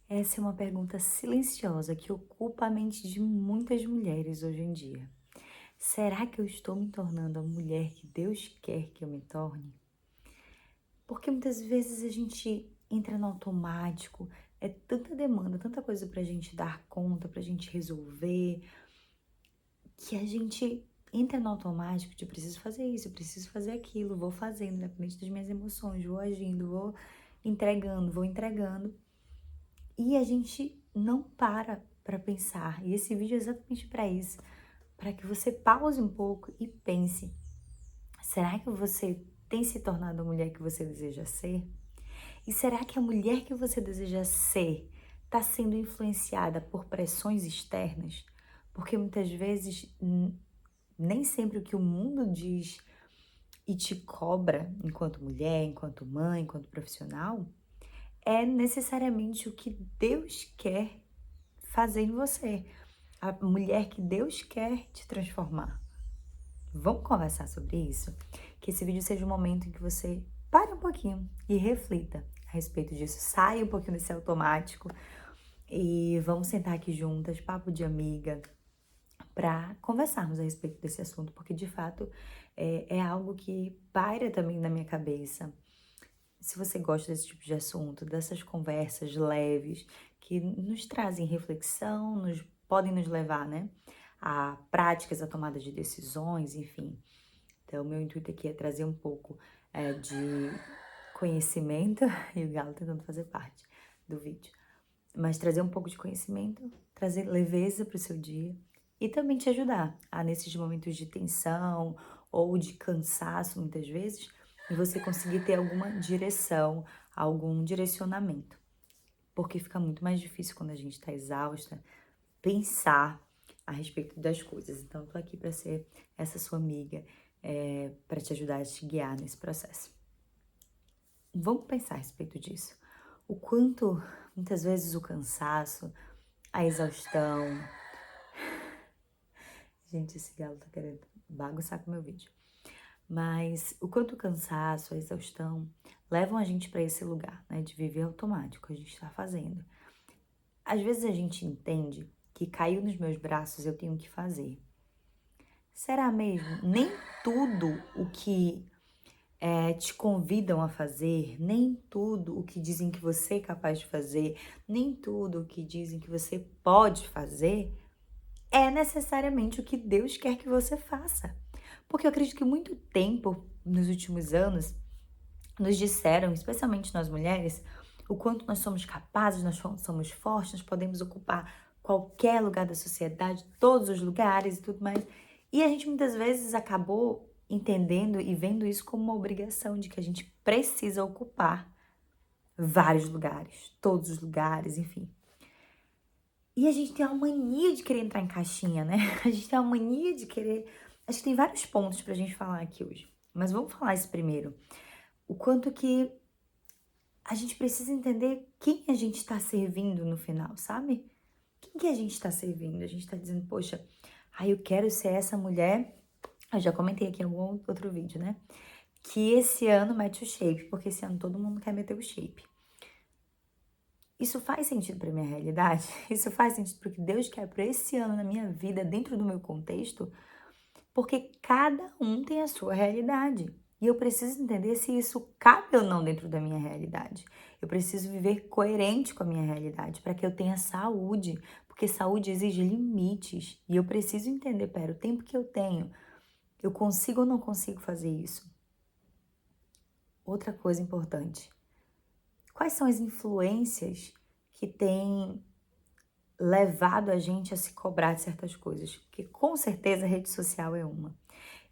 Essa é uma pergunta silenciosa que ocupa a mente de muitas mulheres hoje em dia. Será que eu estou me tornando a mulher que Deus quer que eu me torne? Porque muitas vezes a gente entra no automático, é tanta demanda, tanta coisa pra gente dar conta, pra gente resolver, que a gente entra no automático de preciso fazer isso, eu preciso fazer aquilo, vou fazendo, independente das minhas emoções, vou agindo, vou entregando. E a gente não para pensar. E esse vídeo é exatamente para isso, para que você pause um pouco e pense: será que você tem se tornado a mulher que você deseja ser? E será que a mulher que você deseja ser está sendo influenciada por pressões externas? Porque muitas vezes nem sempre o que o mundo diz e te cobra enquanto mulher, enquanto mãe, enquanto profissional, é necessariamente o que Deus quer fazer em você, a mulher que Deus quer te transformar. Vamos conversar sobre isso? Que esse vídeo seja um momento em que você pare um pouquinho e reflita a respeito disso. Saia um pouquinho desse automático e vamos sentar aqui juntas, papo de amiga, para conversarmos a respeito desse assunto, porque de fato é algo que paira também na minha cabeça. Se você gosta desse tipo de assunto, dessas conversas leves que nos trazem reflexão, podem nos levar, né, a práticas, a tomada de decisões, enfim. Então, meu intuito aqui é trazer um pouco de conhecimento, e o galo tentando fazer parte do vídeo, mas trazer um pouco de conhecimento, trazer leveza para o seu dia e também te ajudar a, nesses momentos de tensão ou de cansaço, muitas vezes, e você conseguir ter alguma direção, algum direcionamento. Porque fica muito mais difícil quando a gente está exausta pensar a respeito das coisas. Então, eu tô aqui para ser essa sua amiga, para te ajudar a te guiar nesse processo. Vamos pensar a respeito disso. O quanto, muitas vezes, o cansaço, a exaustão. Gente, esse galo tá querendo bagunçar com o meu vídeo. Mas o quanto o cansaço, a exaustão levam a gente para esse lugar, né, de viver automático, a gente tá fazendo. Às vezes a gente entende que caiu nos meus braços, eu tenho que fazer. Será mesmo? Nem tudo o que te convidam a fazer, nem tudo o que dizem que você é capaz de fazer, nem tudo o que dizem que você pode fazer é necessariamente o que Deus quer que você faça. Porque eu acredito que muito tempo, nos últimos anos, nos disseram, especialmente nós mulheres, o quanto nós somos capazes, nós somos fortes, nós podemos ocupar qualquer lugar da sociedade, todos os lugares e tudo mais. E a gente muitas vezes acabou entendendo e vendo isso como uma obrigação de que a gente precisa ocupar vários lugares, todos os lugares, enfim. E a gente tem uma mania de querer entrar em caixinha, né? A gente tem uma mania de querer. Acho que tem vários pontos pra gente falar aqui hoje. Mas vamos falar isso primeiro. O quanto que a gente precisa entender quem a gente está servindo no final, sabe? Quem que a gente está servindo? A gente está dizendo, poxa, eu quero ser essa mulher. Eu já comentei aqui em algum outro vídeo, né? Que esse ano mete o shape, porque esse ano todo mundo quer meter o shape. Isso faz sentido para minha realidade? Isso faz sentido para o que Deus quer para esse ano na minha vida, dentro do meu contexto? Porque cada um tem a sua realidade. E eu preciso entender se isso cabe ou não dentro da minha realidade. Eu preciso viver coerente com a minha realidade para que eu tenha saúde, porque saúde exige limites. E eu preciso entender, pera, o tempo que eu tenho, eu consigo ou não consigo fazer isso? Outra coisa importante. Quais são as influências que têm levado a gente a se cobrar de certas coisas? Porque com certeza a rede social é uma.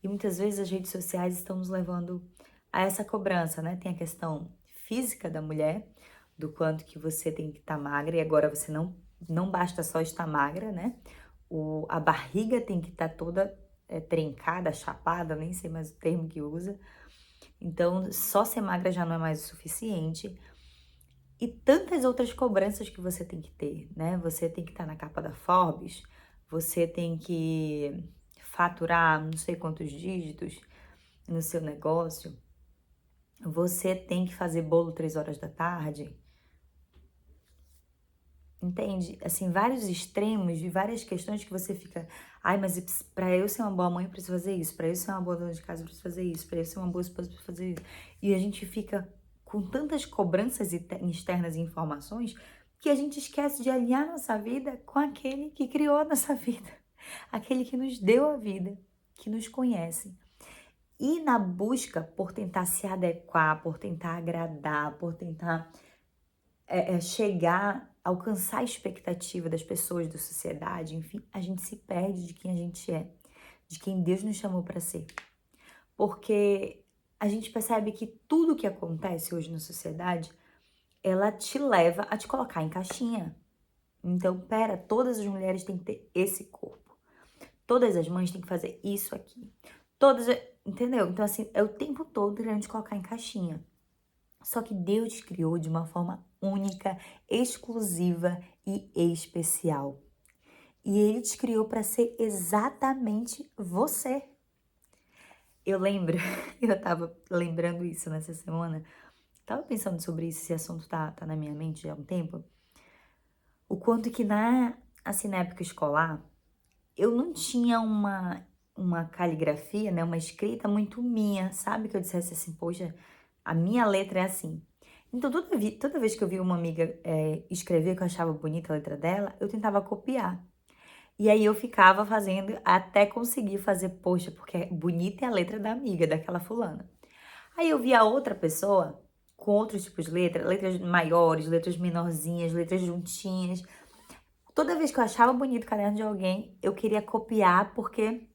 E muitas vezes as redes sociais estão nos levando a essa cobrança, né? Tem a questão física da mulher, do quanto que você tem que estar magra, e agora você não basta só estar magra, né? A barriga tem que estar toda trincada, chapada, nem sei mais o termo que usa. Então, só ser magra já não é mais o suficiente. E tantas outras cobranças que você tem que ter, né? Você tem que estar na capa da Forbes, você tem que faturar não sei quantos dígitos no seu negócio, você tem que fazer bolo 3 horas da tarde. entende? Assim, vários extremos de várias questões que você fica, ai, mas pra eu ser uma boa mãe, eu preciso fazer isso, pra eu ser uma boa dona de casa, eu preciso fazer isso, pra eu ser uma boa esposa, eu preciso fazer isso. E a gente fica com tantas cobranças externas e informações que a gente esquece de alinhar nossa vida com aquele que criou a nossa vida, aquele que nos deu a vida, que nos conhece. E na busca por tentar se adequar, por tentar agradar, por tentar chegar, alcançar a expectativa das pessoas, da sociedade, enfim, a gente se perde de quem a gente é, de quem Deus nos chamou para ser. Porque a gente percebe que tudo que acontece hoje na sociedade, ela te leva a te colocar em caixinha. Então, pera, todas as mulheres têm que ter esse corpo. Todas as mães têm que fazer isso aqui. Entendeu? Então, assim, é o tempo todo querendo te colocar em caixinha. Só que Deus te criou de uma forma única, exclusiva e especial. E Ele te criou para ser exatamente você. Eu lembro, eu tava lembrando isso nessa semana, tava pensando sobre isso, esse assunto tá na minha mente já há um tempo. O quanto que assim, na época escolar, eu não tinha uma caligrafia, né, uma escrita muito minha, sabe? Que eu dissesse assim, poxa, a minha letra é assim. Então, toda vez que eu via uma amiga escrever que eu achava bonita a letra dela, eu tentava copiar. E aí eu ficava fazendo até conseguir fazer, poxa, porque bonita é a letra da amiga, daquela fulana. Aí eu via outra pessoa com outros tipos de letra, letras maiores, letras menorzinhas, letras juntinhas. Toda vez que eu achava bonito o caderno de alguém, eu queria copiar porque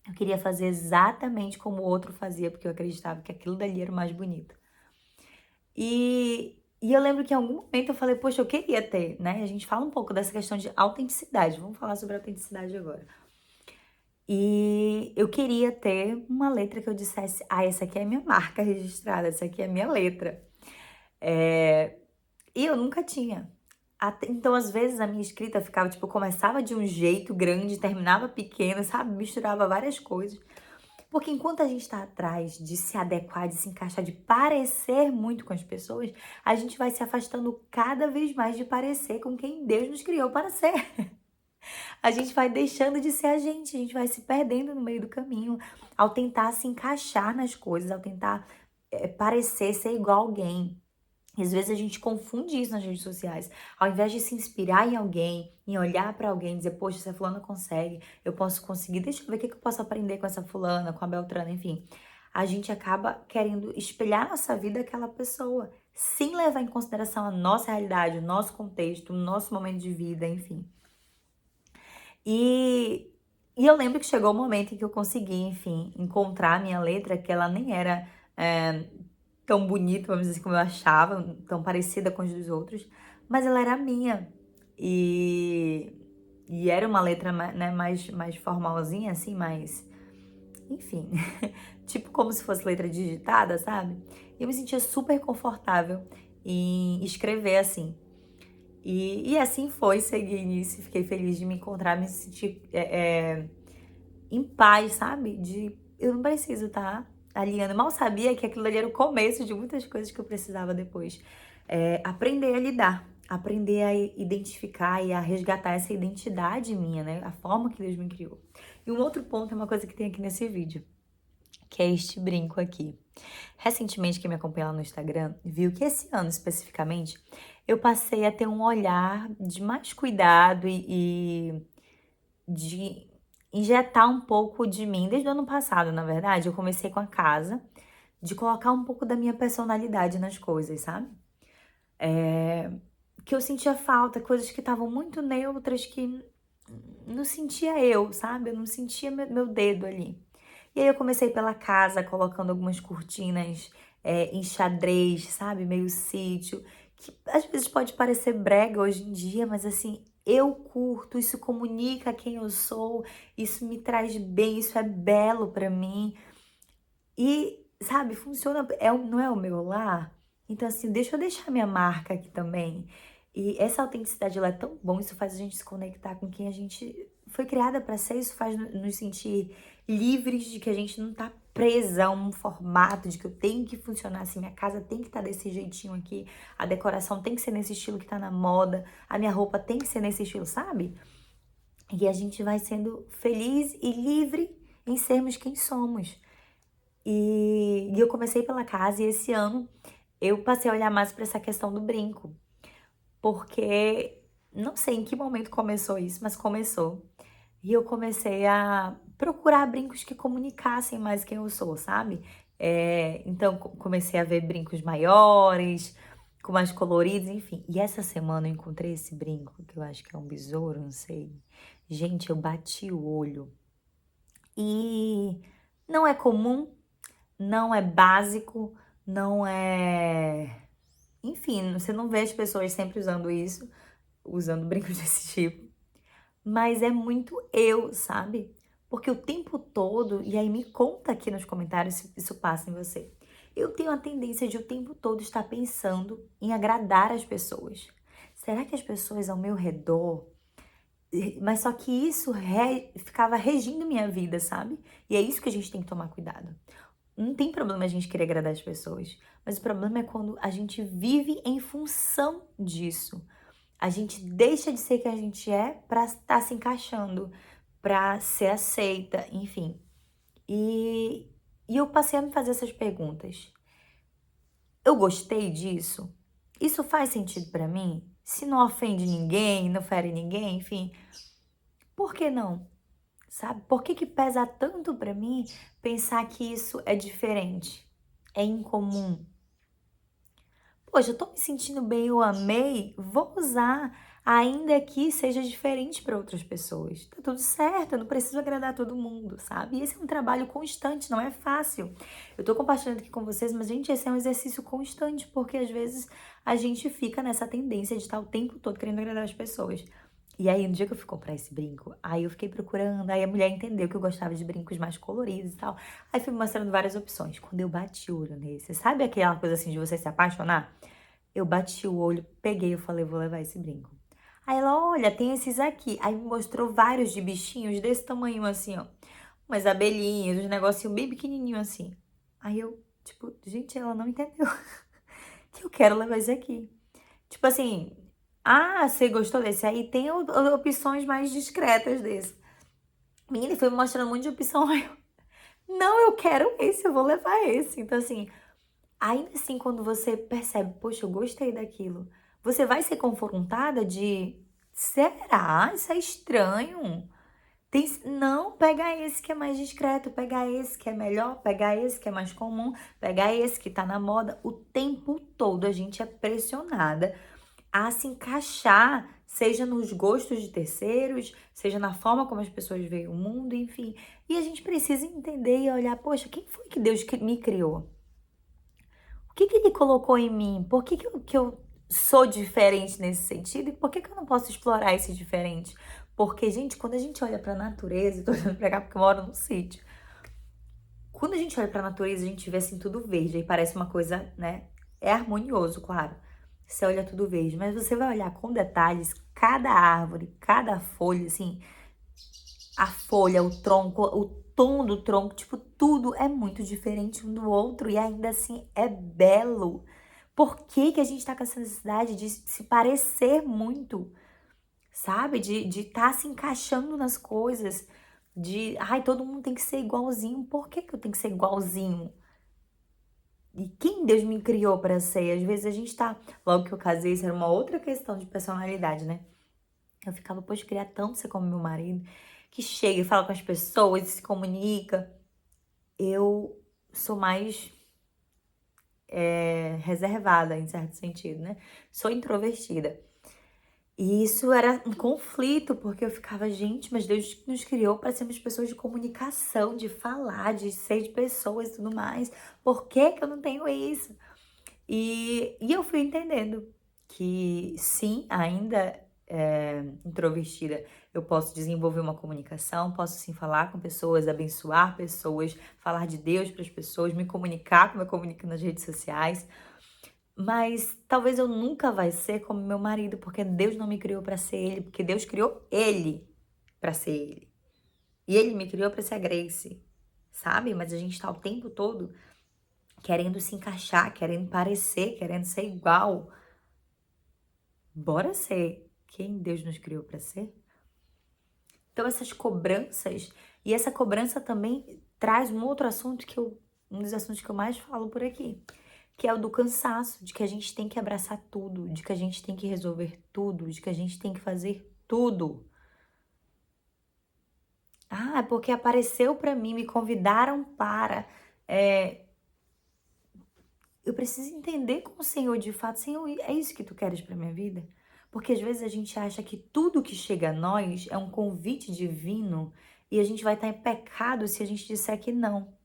eu queria fazer exatamente como o outro fazia, porque eu acreditava que aquilo dali era o mais bonito. E eu lembro que em algum momento eu falei, poxa, eu queria ter, né? A gente fala um pouco dessa questão de autenticidade. Vamos falar sobre autenticidade agora. E eu queria ter uma letra que eu dissesse, ah, essa aqui é a minha marca registrada, essa aqui é a minha letra. E eu nunca tinha. Então, às vezes, a minha escrita ficava, tipo, começava de um jeito grande, terminava pequena, sabe? Misturava várias coisas. Porque enquanto a gente está atrás de se adequar, de se encaixar, de parecer muito com as pessoas, a gente vai se afastando cada vez mais de parecer com quem Deus nos criou para ser. A gente vai deixando de ser a gente vai se perdendo no meio do caminho, ao tentar se encaixar nas coisas, ao tentar parecer ser igual a alguém. E às vezes a gente confunde isso nas redes sociais. Ao invés de se inspirar em alguém, em olhar pra alguém e dizer, poxa, essa fulana consegue, eu posso conseguir, deixa eu ver o que eu posso aprender com essa fulana, com a Beltrana, enfim. A gente acaba querendo espelhar nossa vida àquela pessoa, sem levar em consideração a nossa realidade, o nosso contexto, o nosso momento de vida, enfim. E eu lembro que chegou o momento em que eu consegui, enfim, encontrar a minha letra, que ela nem era tão bonita, vamos dizer assim, como eu achava, tão parecida com os dos outros, mas ela era minha. E era uma letra, né, mais formalzinha, assim, mais... Enfim, tipo como se fosse letra digitada, sabe? E eu me sentia super confortável em escrever assim. E assim foi, segui nisso, fiquei feliz de me encontrar, me sentir em paz, sabe? Eu não preciso estar alinhando. Mal sabia que aquilo ali era o começo de muitas coisas que eu precisava depois. Aprender a lidar, aprender a identificar e a resgatar essa identidade minha, né? A forma que Deus me criou. E um outro ponto é uma coisa que tem aqui nesse vídeo, que é este brinco aqui. Recentemente, quem me acompanha lá no Instagram viu que esse ano especificamente eu passei a ter um olhar de mais cuidado e de injetar um pouco de mim. Desde o ano passado, na verdade, eu comecei com a casa, de colocar um pouco da minha personalidade nas coisas, sabe? Que eu sentia falta, coisas que estavam muito neutras, que não sentia eu, sabe? Eu não sentia meu dedo ali. E aí eu comecei pela casa, colocando algumas cortinas em xadrez, sabe? Meio sítio, que às vezes pode parecer brega hoje em dia, mas assim, eu curto, isso comunica quem eu sou, isso me traz bem, isso é belo pra mim. E, sabe, funciona, não é o meu lar? Então, assim, deixa eu deixar minha marca aqui também. E essa autenticidade, ela é tão bom, isso faz a gente se conectar com quem a gente foi criada para ser, isso faz nos sentir livres de que a gente não tá presa a um formato de que eu tenho que funcionar assim, minha casa tem que estar desse jeitinho aqui, a decoração tem que ser nesse estilo que tá na moda, a minha roupa tem que ser nesse estilo, sabe? E a gente vai sendo feliz e livre em sermos quem somos. E eu comecei pela casa e esse ano eu passei a olhar mais para essa questão do brinco. Porque não sei em que momento começou isso, mas começou. E eu comecei a procurar brincos que comunicassem mais quem eu sou, sabe? Então comecei a ver brincos maiores, com mais coloridos, enfim. E essa semana eu encontrei esse brinco, que eu acho que é um besouro, não sei. Gente, eu bati o olho. E não é comum, não é básico, não é. Enfim, você não vê as pessoas sempre usando isso, usando brincos desse tipo. Mas é muito eu, sabe? Porque o tempo todo, e aí me conta aqui nos comentários se isso passa em você. Eu tenho a tendência de o tempo todo estar pensando em agradar as pessoas. Será que as pessoas ao meu redor. Mas só que isso ficava regindo minha vida, sabe? E é isso que a gente tem que tomar cuidado. Não tem problema a gente querer agradar as pessoas, mas o problema é quando a gente vive em função disso. A gente deixa de ser quem a gente é para estar se encaixando, para ser aceita, enfim. E eu passei a me fazer essas perguntas. Eu gostei disso? Isso faz sentido para mim? Se não ofende ninguém, não fere ninguém, enfim, por que não? Sabe? Por que que pesa tanto para mim pensar que isso é diferente? É incomum? Poxa, eu tô me sentindo bem, eu amei, vou usar, ainda que seja diferente para outras pessoas. Tá tudo certo, eu não preciso agradar todo mundo, sabe? E esse é um trabalho constante, não é fácil. Eu tô compartilhando aqui com vocês, mas, gente, esse é um exercício constante, porque às vezes a gente fica nessa tendência de estar o tempo todo querendo agradar as pessoas. E aí, no dia que eu fui comprar esse brinco, aí eu fiquei procurando, aí a mulher entendeu que eu gostava de brincos mais coloridos e tal. Aí fui me mostrando várias opções. Quando eu bati o olho nesse, sabe aquela coisa assim de você se apaixonar? Eu bati o olho, peguei, eu falei, vou levar esse brinco. Aí ela, olha, tem esses aqui. Aí me mostrou vários de bichinhos desse tamanho assim, ó. Umas abelhinhas, uns negocinhos bem pequenininho assim. Aí eu, tipo, gente, ela não entendeu que eu quero levar esse aqui. Tipo assim, ah, você gostou desse? Aí tem opções mais discretas desse. Menina, ele foi me mostrando um monte de opção. Aí eu, não, eu quero esse, eu vou levar esse. Então, assim, ainda assim, quando você percebe, poxa, eu gostei daquilo, você vai ser confrontada de, será? Isso é estranho. Não, pega esse que é mais discreto, pega esse que é melhor, pega esse que é mais comum, pega esse que tá na moda. O tempo todo a gente é pressionada a se encaixar, seja nos gostos de terceiros, seja na forma como as pessoas veem o mundo, enfim. E a gente precisa entender e olhar, poxa, quem foi que Deus me criou? O que que ele colocou em mim? Por que eu sou diferente nesse sentido? E por que eu não posso explorar esse diferente? Porque, gente, quando a gente olha pra natureza, eu tô olhando pra cá porque eu moro num sítio. Quando a gente olha pra natureza, a gente vê assim tudo verde, aí parece uma coisa, né? É harmonioso, claro. Você olha tudo verde, mas você vai olhar com detalhes cada árvore, cada folha, assim, a folha, o tronco, o tom do tronco, tipo, tudo é muito diferente um do outro e ainda assim é belo. Por que que a gente tá com essa necessidade de se parecer muito, sabe? De tá se encaixando nas coisas, de, ai, todo mundo tem que ser igualzinho. Por que que eu tenho que ser igualzinho? E quem Deus me criou para ser? Às vezes a gente tá, logo que eu casei, isso era uma outra questão de personalidade, né? Eu ficava, poxa, eu queria tanto ser como meu marido, que chega e fala com as pessoas, se comunica. Eu sou mais reservada, em certo sentido, né? Sou introvertida. E isso era um conflito, porque eu ficava, gente, mas Deus nos criou para sermos pessoas de comunicação, de falar, de ser de pessoas e tudo mais. Por que que eu não tenho isso? E eu fui entendendo que sim, ainda introvertida, eu posso desenvolver uma comunicação, posso sim falar com pessoas, abençoar pessoas, falar de Deus para as pessoas, me comunicar como eu comunico nas redes sociais. Mas talvez eu nunca vai ser como meu marido, porque Deus não me criou para ser ele, porque Deus criou ele para ser ele. E ele me criou para ser a Grace. sabe? Mas a gente tá o tempo todo querendo se encaixar, querendo parecer, querendo ser igual. Bora ser quem Deus nos criou para ser? Então essas cobranças, e essa cobrança também traz um outro assunto um dos assuntos que eu mais falo por aqui, que é o do cansaço, de que a gente tem que abraçar tudo, de que a gente tem que resolver tudo, de que a gente tem que fazer tudo. Ah, é porque apareceu para mim, me convidaram para. É, eu preciso entender com o Senhor de fato, Senhor, é isso que tu queres para minha vida? Porque às vezes a gente acha que tudo que chega a nós é um convite divino e a gente vai estar em pecado se a gente disser que não.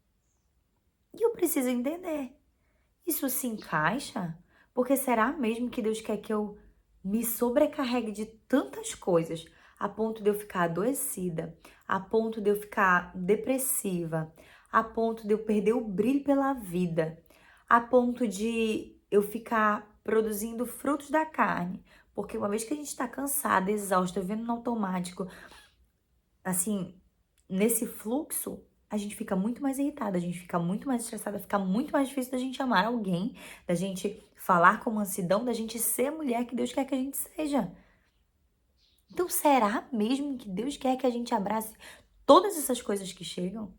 E eu preciso entender. Isso se encaixa? Porque será mesmo que Deus quer que eu me sobrecarregue de tantas coisas a ponto de eu ficar adoecida, a ponto de eu ficar depressiva, a ponto de eu perder o brilho pela vida, a ponto de eu ficar produzindo frutos da carne? Porque uma vez que a gente está cansada, exausta, vivendo no automático, assim, nesse fluxo, a gente fica muito mais irritada, a gente fica muito mais estressada, fica muito mais difícil da gente amar alguém, da gente falar com mansidão, da gente ser a mulher que Deus quer que a gente seja. Então, será mesmo que Deus quer que a gente abrace todas essas coisas que chegam?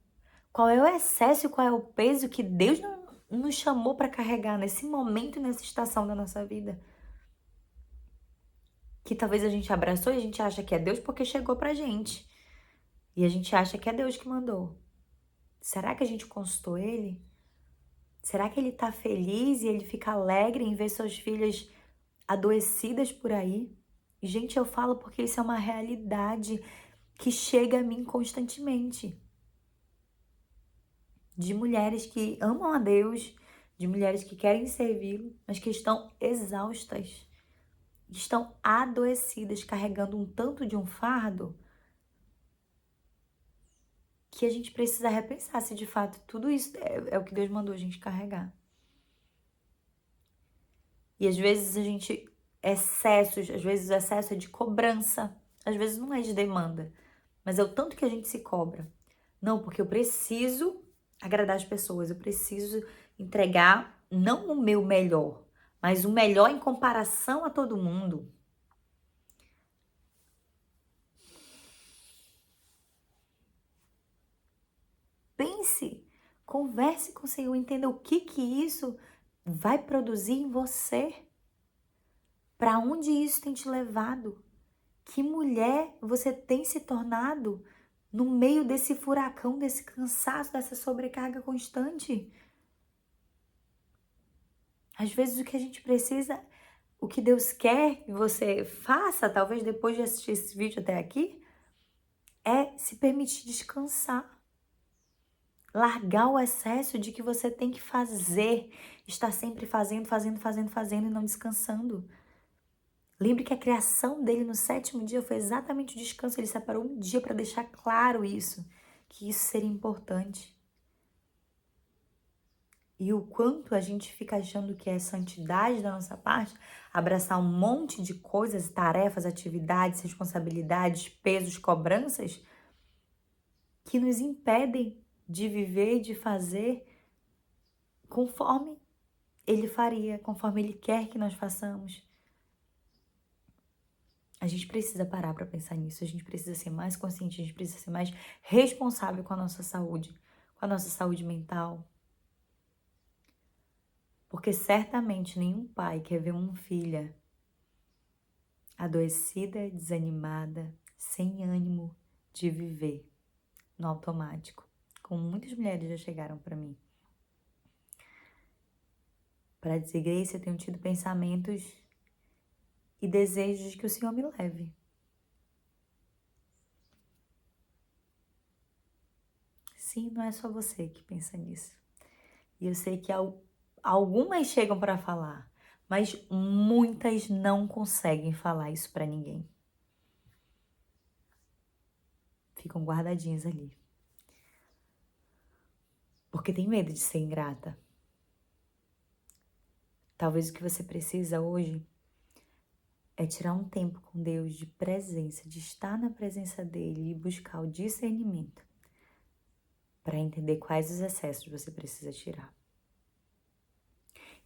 Qual é o excesso e qual é o peso que Deus não nos chamou para carregar nesse momento e nessa estação da nossa vida? Que talvez a gente abraçou e a gente acha que é Deus porque chegou pra gente. E a gente acha que é Deus que mandou. Será que a gente consultou ele? Será que ele tá feliz e ele fica alegre em ver suas filhas adoecidas por aí? E, gente, eu falo porque isso é uma realidade que chega a mim constantemente. De mulheres que amam a Deus, de mulheres que querem servi-lo, mas que estão exaustas, estão adoecidas, carregando um tanto de um fardo que a gente precisa repensar se de fato tudo isso é o que Deus mandou a gente carregar. E às vezes às vezes o excesso é de cobrança, às vezes não é de demanda, mas é o tanto que a gente se cobra. Não, porque eu preciso agradar as pessoas, eu preciso entregar não o meu melhor, mas o melhor em comparação a todo mundo. Pense, converse com o Senhor, entenda o que isso vai produzir em você. Para onde isso tem te levado? Que mulher você tem se tornado no meio desse furacão, desse cansaço, dessa sobrecarga constante? Às vezes o que a gente precisa, o que Deus quer que você faça, talvez depois de assistir esse vídeo até aqui, é se permitir descansar. Largar o excesso de que você tem que fazer, estar sempre fazendo e não descansando. Lembre que a criação dele no 7º dia foi exatamente o descanso. Ele separou um dia para deixar claro isso, que isso seria importante. E o quanto a gente fica achando que é santidade da nossa parte, abraçar um monte de coisas, tarefas, atividades, responsabilidades, pesos, cobranças, que nos impedem de viver e de fazer conforme ele faria, conforme ele quer que nós façamos. A gente precisa parar para pensar nisso, a gente precisa ser mais consciente, a gente precisa ser mais responsável com a nossa saúde mental. Porque certamente nenhum pai quer ver uma filha adoecida, desanimada, sem ânimo de viver no automático. Como muitas mulheres já chegaram para mim. Para dizer, Grace, eu tenho tido pensamentos e desejos de que o Senhor me leve. Sim, não é só você que pensa nisso. E eu sei que algumas chegam para falar, mas muitas não conseguem falar isso para ninguém. Ficam guardadinhas ali. Porque tem medo de ser ingrata. Talvez o que você precisa hoje é tirar um tempo com Deus de presença, de estar na presença dele e buscar o discernimento para entender quais os excessos você precisa tirar.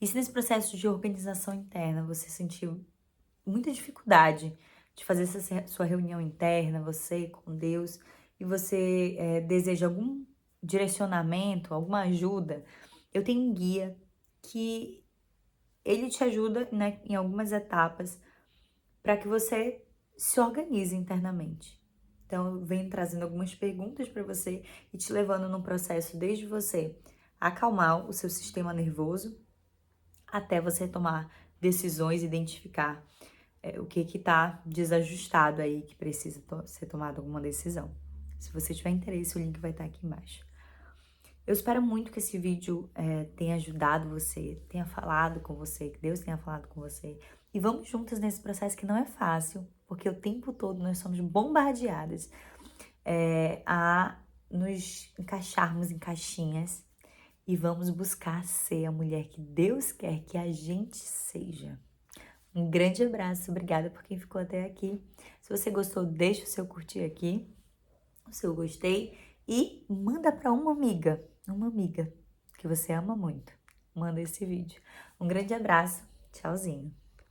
E se nesse processo de organização interna você sentiu muita dificuldade de fazer essa sua reunião interna, você com Deus, e você deseja algum direcionamento, alguma ajuda, eu tenho um guia que ele te ajuda, né, em algumas etapas para que você se organize internamente. Então, eu venho trazendo algumas perguntas para você e te levando num processo desde você acalmar o seu sistema nervoso até você tomar decisões, identificar o que está desajustado aí, que precisa ser tomada alguma decisão. Se você tiver interesse, o link vai estar aqui embaixo. Eu espero muito que esse vídeo tenha ajudado você, tenha falado com você, que Deus tenha falado com você. E vamos juntas nesse processo que não é fácil, porque o tempo todo nós somos bombardeadas a nos encaixarmos em caixinhas e vamos buscar ser a mulher que Deus quer que a gente seja. Um grande abraço, obrigada por quem ficou até aqui. Se você gostou, deixa o seu curtir aqui, o seu gostei e manda para uma amiga que você ama muito. Manda esse vídeo. Um grande abraço, tchauzinho.